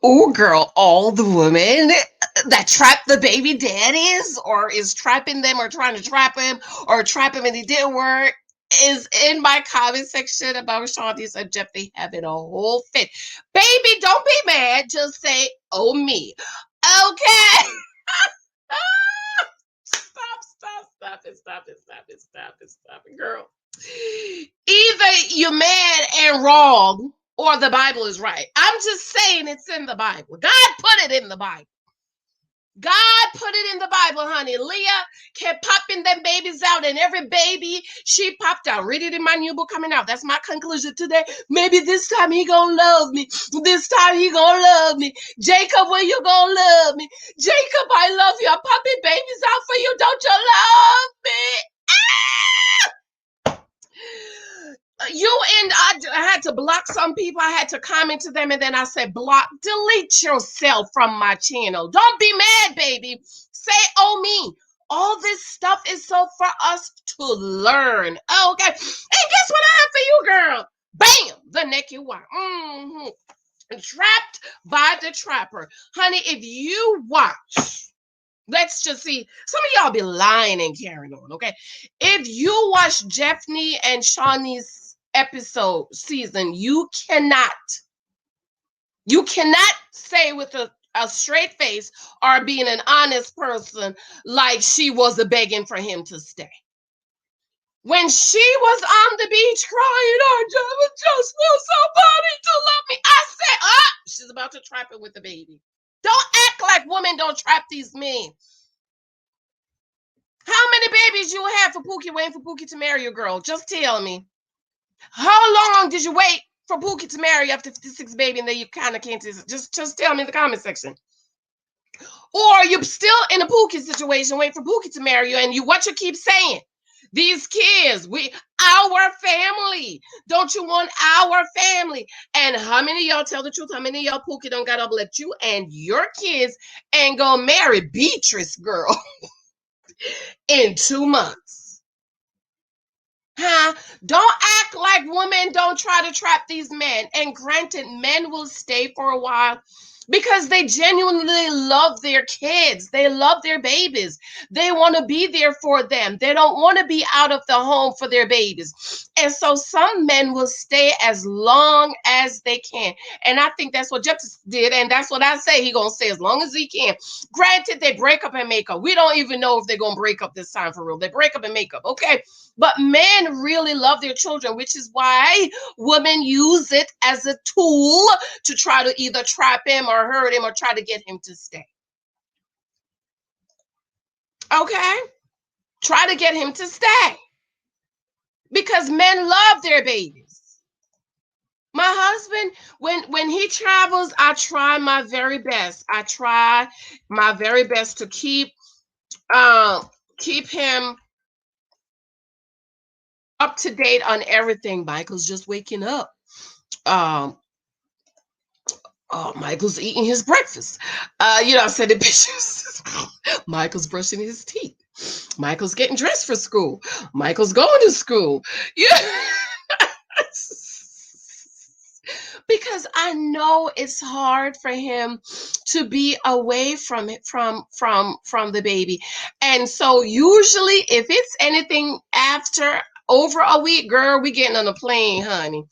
Oh, girl, all the women that trap the baby daddies or is trapping them or trying to trap him or trap him and it didn't work is in my comment section about Shawniece Jephte having a whole fit. Baby, don't be mad. Just say, oh, me. Okay. Stop it, girl. Either you're mad and wrong or the Bible is right. I'm just saying it's in the Bible. God put it in the Bible. God put it in the Bible, honey. Leah kept popping them babies out, and every baby she popped out. Read it in my new book coming out. That's my conclusion today. Maybe this time he gonna love me. This time he gonna love me. Jacob, when you gonna love me? Jacob, I love you. I'm popping babies out for you. Don't you love me? You and I had to block some people. I had to comment to them, and then I said, block, delete yourself from my channel. Don't be mad, baby. Say, oh, me. All this stuff is so for us to learn. Okay. And guess what I have for you, girl? Bam! The naked wife. Trapped by the trapper. Honey, if you watch, let's just see. Some of y'all be lying and carrying on, okay? If you watch Jephte and Shawniece episode season, you cannot say with a straight face or being an honest person like she was begging for him to stay. When she was on the beach crying, I just want somebody to love me. I said, she's about to trap him with the baby. Don't act like women don't trap these men. How many babies you have for Pookie, waiting for Pookie to marry you, girl? Just tell me. How long did you wait for Pookie to marry after 56 baby and then you kind of can't just tell me in the comment section? Or you're still in a Pookie situation waiting for Pookie to marry you and what you keep saying? These kids, our family. Don't you want our family? And how many of y'all, tell the truth, how many of y'all Pookie don't got uplift you and your kids and go marry Beatrice, girl, in 2 months? Huh? Don't act like women don't try to trap these men. And granted, men will stay for a while because they genuinely love their kids. They love their babies. They want to be there for them. They don't want to be out of the home for their babies. And so some men will stay as long as they can. And I think that's what Jephte did. And that's what I say. He going to stay as long as he can. Granted, they break up and make up. We don't even know if they're going to break up this time for real. They break up and make up. Okay. But men really love their children, which is why women use it as a tool to try to either trap him or hurt him or try to get him to stay. Okay? Try to get him to stay. Because men love their babies. My husband, when he travels, I try my very best. I try my very best to keep him up to date on everything. Michael's just waking up. Michael's eating his breakfast. I said the pictures. Michael's brushing his teeth. Michael's getting dressed for school. Michael's going to school. Yeah. Because I know it's hard for him to be away from it, from the baby. And so usually if it's anything after over a week, girl, we getting on a plane, honey.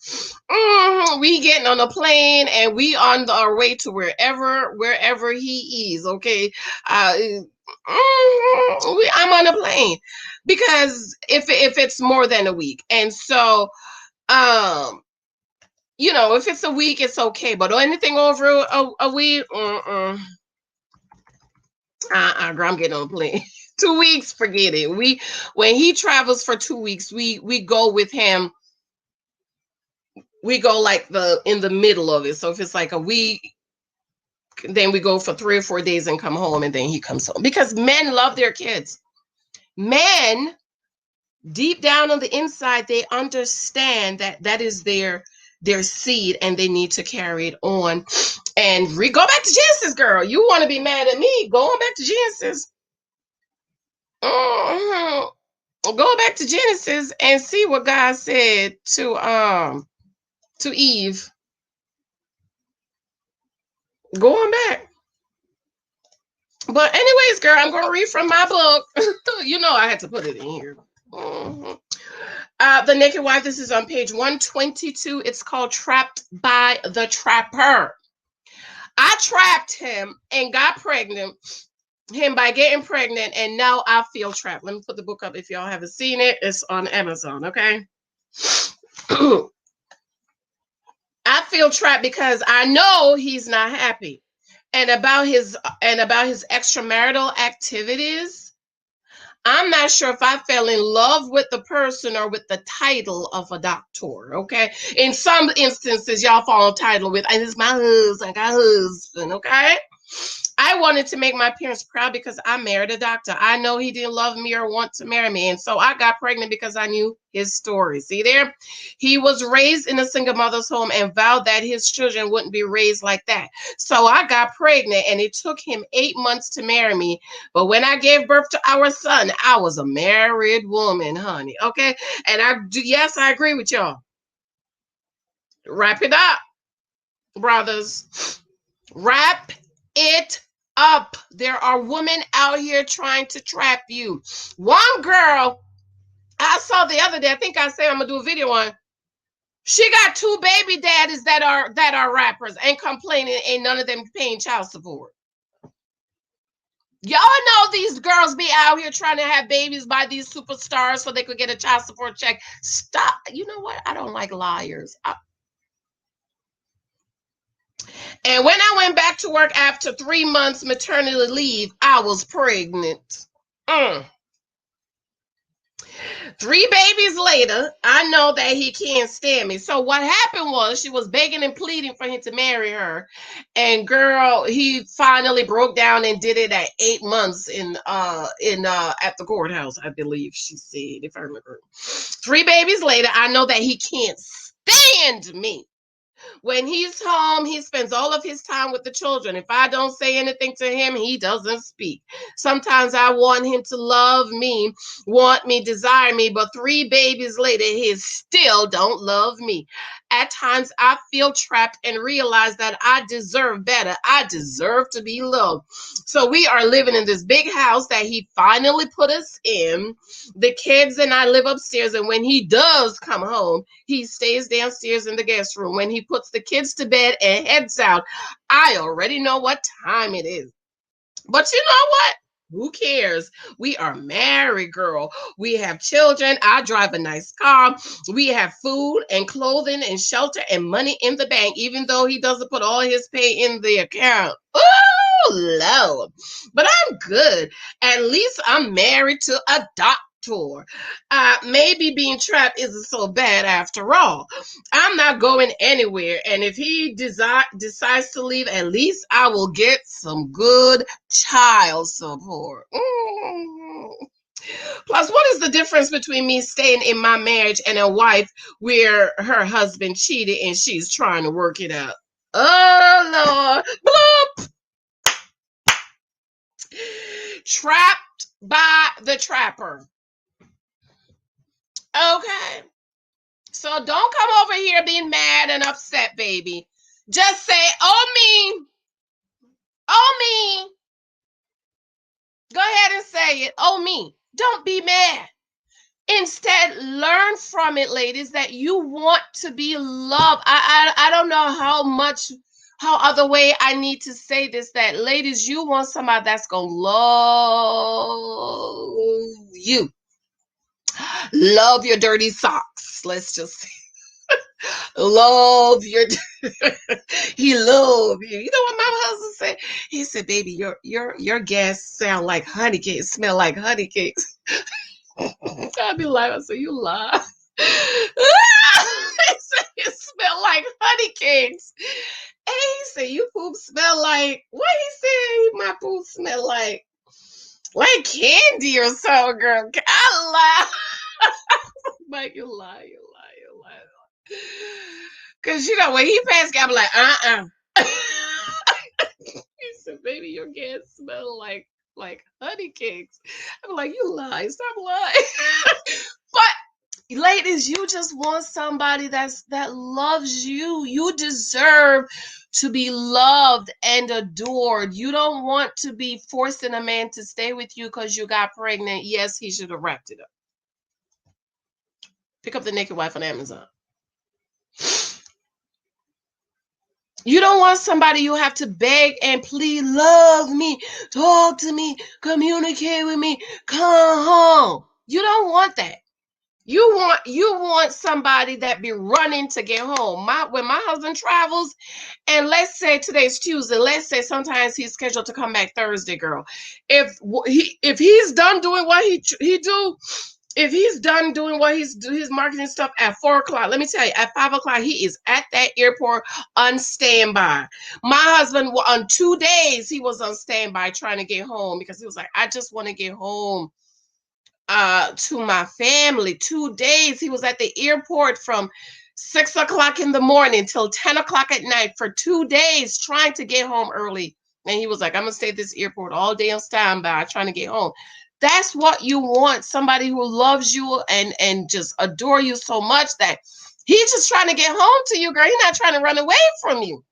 We getting on a plane and we on our way to wherever he is. Okay. I'm on a plane because if it's more than a week. And so if it's a week, it's okay. But anything over a week, girl, I'm getting on a plane. 2 weeks, forget it. When he travels for 2 weeks, we go with him. We go like in the middle of it. So if it's like a week, then we go for 3 or 4 days and come home, and then he comes home. Because men love their kids. Men, deep down on the inside, they understand that is their seed and they need to carry it on. And go back to Genesis, girl. You want to be mad at me? Going back to Genesis. Go back to Genesis and see what God said to Eve. Going back. But anyways, girl, I'm going to read from my book. You know I had to put it in here. Mhm. The Naked Wife, this is on page 122. It's called Trapped by the Trapper. I trapped him and got pregnant, him by getting pregnant, and now I feel trapped. Let me put the book up if y'all haven't seen it. It's on Amazon, okay? I feel trapped because I know he's not happy. And about his extramarital activities, I'm not sure if I fell in love with the person or with the title of a doctor. Okay. In some instances, y'all fall in title with, and it's my husband, I got a husband. Okay. I wanted to make my parents proud because I married a doctor. I know he didn't love me or want to marry me. And so I got pregnant because I knew his story. See there? He was raised in a single mother's home and vowed that his children wouldn't be raised like that. So I got pregnant and it took him 8 months to marry me. But when I gave birth to our son, I was a married woman, honey. Okay. And yes, I agree with y'all. Wrap it up, brothers. Wrap it up. There are women out here trying to trap you. One girl I saw the other day, I think I said I'm gonna do a video on. She got two baby daddies that are rappers and complaining ain't none of them paying child support. Y'all know these girls be out here trying to have babies by these superstars so they could get a child support check. Stop. You know what? I don't like liars. And when I went back to work after 3 months maternity leave, I was pregnant. Mm. 3 babies later, I know that he can't stand me. So what happened was she was begging and pleading for him to marry her. And girl, he finally broke down and did it at 8 months in at the courthouse, I believe she said, if I remember. 3 babies later, I know that he can't stand me. When he's home, he spends all of his time with the children. If I don't say anything to him, he doesn't speak. Sometimes I want him to love me, want me, desire me, but 3 babies later, he still don't love me. At times, I feel trapped and realize that I deserve better. I deserve to be loved. So we are living in this big house that he finally put us in. The kids and I live upstairs, and when he does come home, he stays downstairs in the guest room. When he puts the kids to bed and heads out, I already know what time it is. But you know what? Who cares? We are married, girl. We have children. I drive a nice car. We have food and clothing and shelter and money in the bank, even though he doesn't put all his pay in the account. Oh, Lord. But I'm good. At least I'm married to a doctor. Maybe being trapped isn't so bad after all. I'm not going anywhere. And if he decides to leave, at least I will get some good child support. Plus, what is the difference between me staying in my marriage and a wife where her husband cheated and she's trying to work it out? Oh, Lord. Bloop. Trapped by the trapper. Okay. So don't come over here being mad and upset, baby. Just say, oh, me. Oh, me. Go ahead and say it. Oh, me. Don't be mad. Instead, learn from it, ladies, that you want to be loved. I don't know how other way I need to say this, that ladies, you want somebody that's gonna love you. Love your dirty socks. Let's just say. Love your he love you. You know what my husband said? He said, baby, your gas sound like honey cakes, smell like honey cakes. I'd be like, so you lie. He said it smell like honey cakes. And he said, you poop smell like, what he said? My poop smell like candy or so, girl. I lie. Mike, you lie, you lie, you lie. Cause you know when he passed, I'm like, He said, baby, your gas smell like honey cakes. I'm like, you lie, stop lying. But Ladies, you just want somebody that loves you. You deserve to be loved and adored. You don't want to be forcing a man to stay with you because you got pregnant. Yes, he should have wrapped it up. Pick up The Naked Wife on Amazon. You don't want somebody you have to beg and plead, love me, talk to me, communicate with me, come home. You don't want that. You want somebody that be running to get home. When my husband travels, and let's say today's Tuesday, let's say sometimes he's scheduled to come back Thursday, girl. If he's done doing what he do, if he's done doing what his marketing stuff at 4 o'clock, let me tell you, at 5 o'clock, he is at that airport on standby. My husband, on 2 days, he was on standby trying to get home because he was like, I just want to get home to my family. 2 days he was at the airport from 6 o'clock in the morning till 10 o'clock at night for 2 days trying to get home early. And he was like, I'm gonna stay at this airport all day on standby trying to get home. That's what you want, somebody who loves you and just adore you so much that he's just trying to get home to you, girl. He's not trying to run away from you.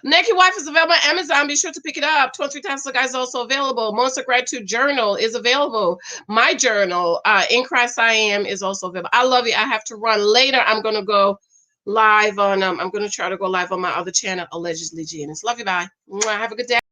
Naked Wife is available on Amazon. Be sure to pick it up. 23 Times the Guy is also available. Monster Gratitude Journal is available. My journal, In Christ I Am, is also available. I love you. I have to run later. I'm going to go live on, I'm going to try to go live on my other channel, Allegedly Janice. Love you. Bye. Have a good day.